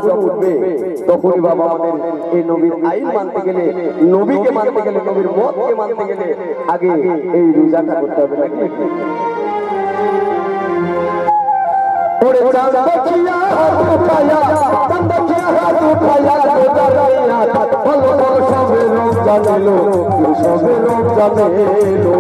যখন উঠবে তখনই বাবা আমাদের এই নবীর আইন মানতে গেলে, নবীকে মানতে গেলে, নবীর মতকে মানতে গেলে আগে এই রোজাটা করতে হবে নাকি? ওরে চাঁদ দেখিয়া হাত উঠাইয়া, চাঁদ দেখিয়া হাত উঠাইয়া রোজা রাইয়া, বলো বলো সবে রমজান এলো, সবে রমজান এলো।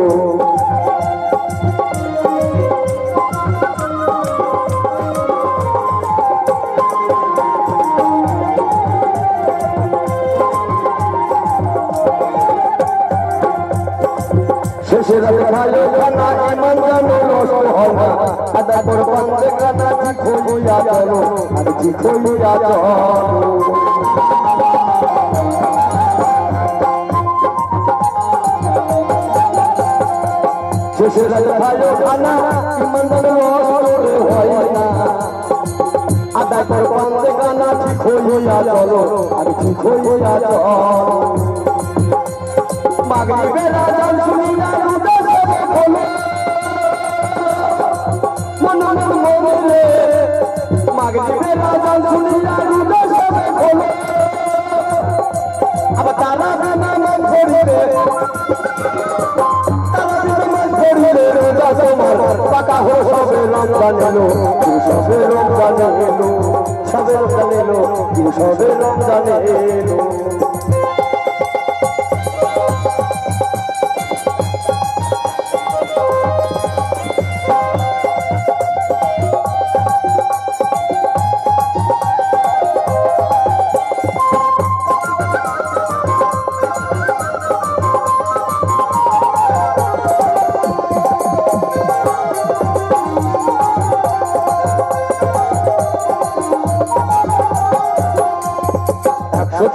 শেষে রাতে ভালো খানা ইমান জানো নষ্ট হয় না, আদা করে পান্তে খানা ঠিক হইয়া চলো, আর ঠিক হইয়া চলো। শেষে রাতে ভালো খানা ইমান জানো নষ্ট হয় না, আদা করে পান্তে খানা ঠিক হইয়া চলো, আর ঠিক হইয়া চলো। মাগরিবের আযান শুনিয়া রোজা সবে খোলো, মন মন মোরে। মাগরিবের আযান শুনিয়া রোজা সবে খোলো, আবার তারা নামাজ পড়িবে, তারা নামাজ পড়িবে, রোজা তোমার পাকা হো। সবে রমজান এলো, সবে রমজান এলো, সবে রমজান এলো, সবে রমজান এলো।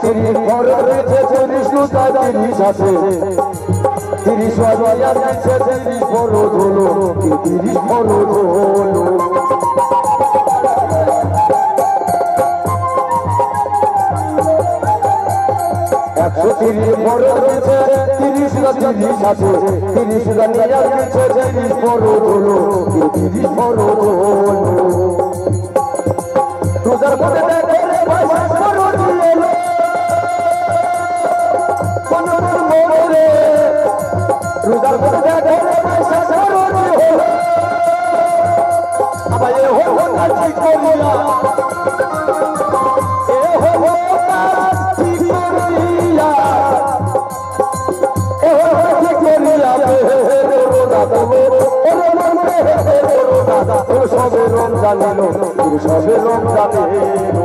তিরিশ ফরজ রয়েছে, 30 রোজা 30 আছে, 30 রোজা রয়েছে, 30 ফরজ হলো, 30 ফরজ হলো। 130 ফরজ রয়েছে, 30 রোজা 30 আছে, 30 রোজা রয়েছে, 30 ফরজ হলো, 30 ফরজ হলো। রোজার পরে দেখে পয়সা ফরজ এলো, রোজার পরে দেখে পয়সা ফরজ হলো, আবার এ হো কাজ ঠিক করিয়া, এ হো কাজ ঠিক করিয়া, এ হো ঠিক করিয়া রোজা দেবো, রোজা সবে রমজান এলো, সবে রমজান এলো।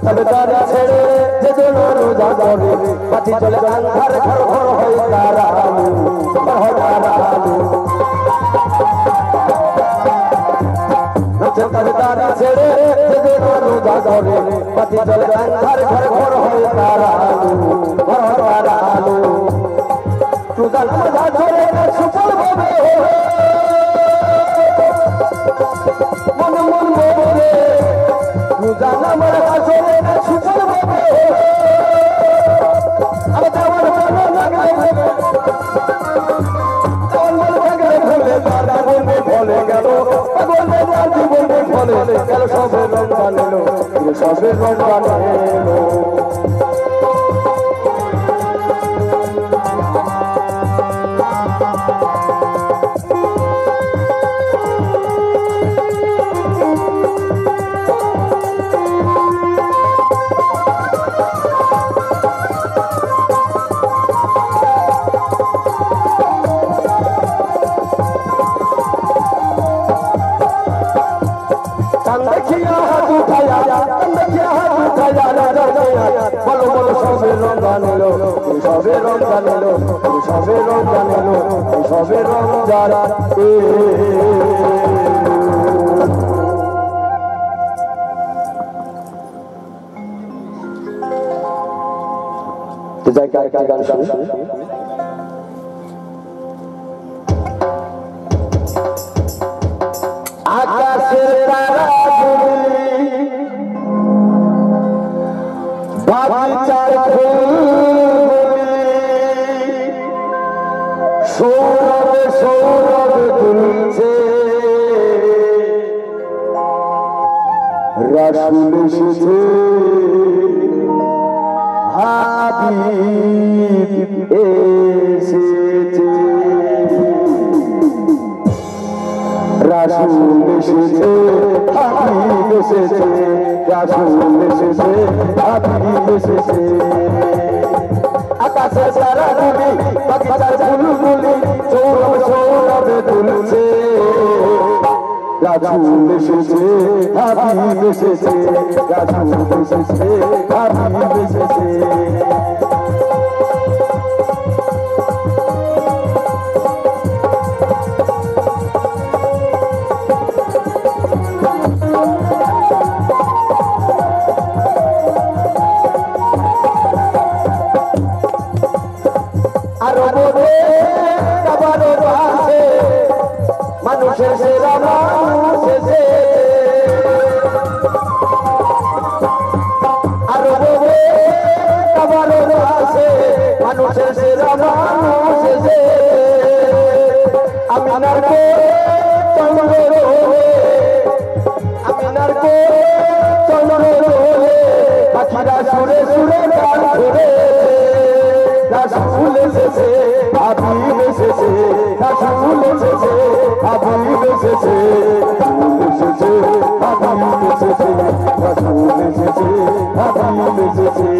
তবেদারি ছেড়ে যে জন রোজা করে, পাটি চলে গান্ধার ঘর ঘর হয় তারা আলু, তারা আলু। তবেদারি ছেড়ে যে জন রোজা করে, পাটি চলে গান্ধার ঘর ঘর হয় তারা আলু, তারা আলু। রোজা রোজা ধরে সুফল পাবে, মন মন মোরে। রোজা নামার আসরে সুফল পাবে, আবার যাওয়ার ভালো লাগবে, যাওয়ার ভালো লাগবে, দাদা বলবে ফলে গেল, বলবে দাদি বলবে ফলে গেল, সবে রমজান এলো, সবে রমজান এলো। বলো বলো সবে রমজান এলো, সবে রমজান এলো, সবে রমজান এলো, সবে রমজান এলো। তো যাই আরেকটা গান শুনি। আকাশের তারাগুলি বাগিচার ফুলগুলি সৌরভে সৌরভে দুলছে রাসূল এসেছে হাবিব এসেছে রাসূল এসেছে হাবিব এসেছে রাসূল এসেছে হাবিব এসেছে আকাশের তারাগুলি বাগিচার ফুলগুলি সৌরভ সৌরভে দুলছে রাসূল এসেছে হাবিব এসেছে রাসূল এসেছে হাবিব এসেছে মানুষের সেরা মানুষ এসেছে আরো বলে কাবারের আছে মানুষের সেরা মানুষ এসেছে আমিনার কো চন্দ্র রোলে আমিনার কো চন্দ্র রোলে পাখিরা সুরে সুরে গান ধরে রাসূল এসেছে হাবিব এসেছে রাসূল এসেছে হাবিব এসেছে এসেছে হাবিব এসেছে রাসূল এসেছে হাবিব এসেছে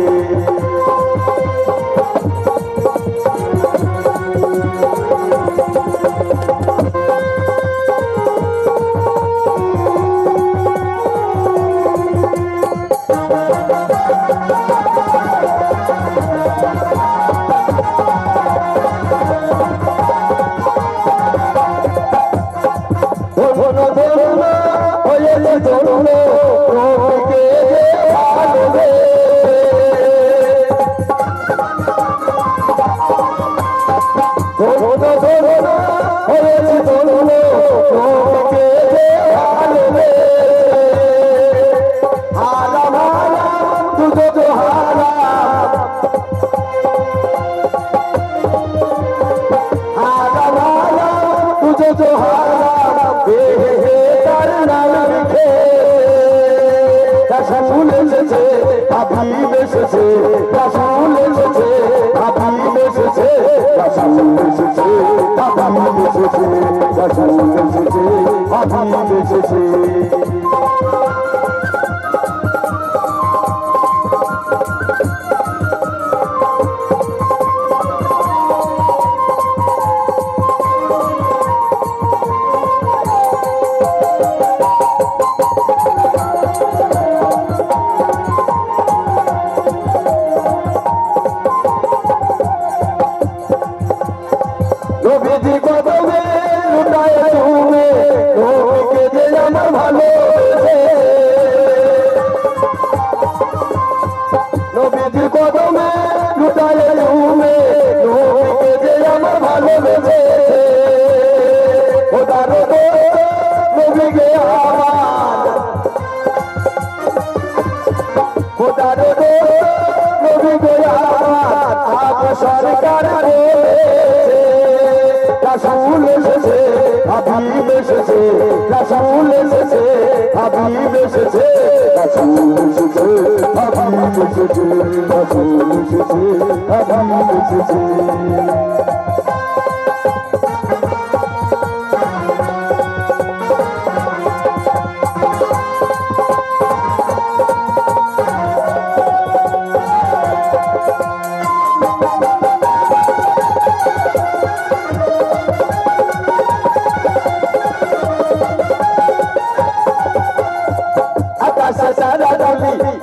রাসূল এসেছে হাবিব এসেছে রাসূল এসেছে হাবিব এসেছে রাসূল এসেছে হাবিব এসেছে রাসূল এসেছে হাবিব এসেছে নবীজি কদমে লুটায় তুমি নবীকে যে আমার ভালোবেসে নবীজি কদমে লুটায় তুমি নবীকে যে আমার ভালোবেসে খোদার দোস্ত নবীকে আমার খোদার দোস্ত নবীকে আমার আপ সরকার রাসূল এসেছে হাবিব এসেছে রাসূল এসেছে হাবিব এসেছে রাসূল এসেছে হাবিব এসেছে রাসূল এসেছে হাবিব এসেছে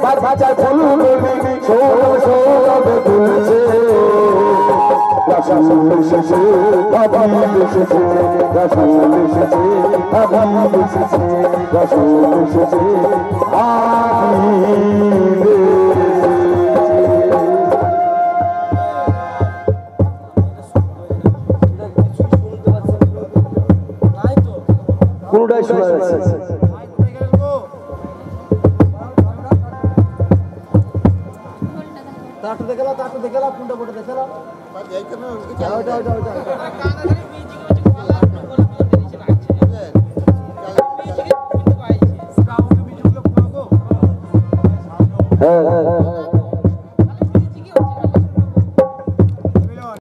বাগিচার ফুলগুলি সৌরভ সৌরভে দুলছে রাসূল এসেছে হাবিব এসেছে রাসূল এসেছে হাবিব এসেছে রাসূল এসেছে হাবিব শোনা যাচ্ছে তাটু দেখে ফোনটা ফোটো দেখে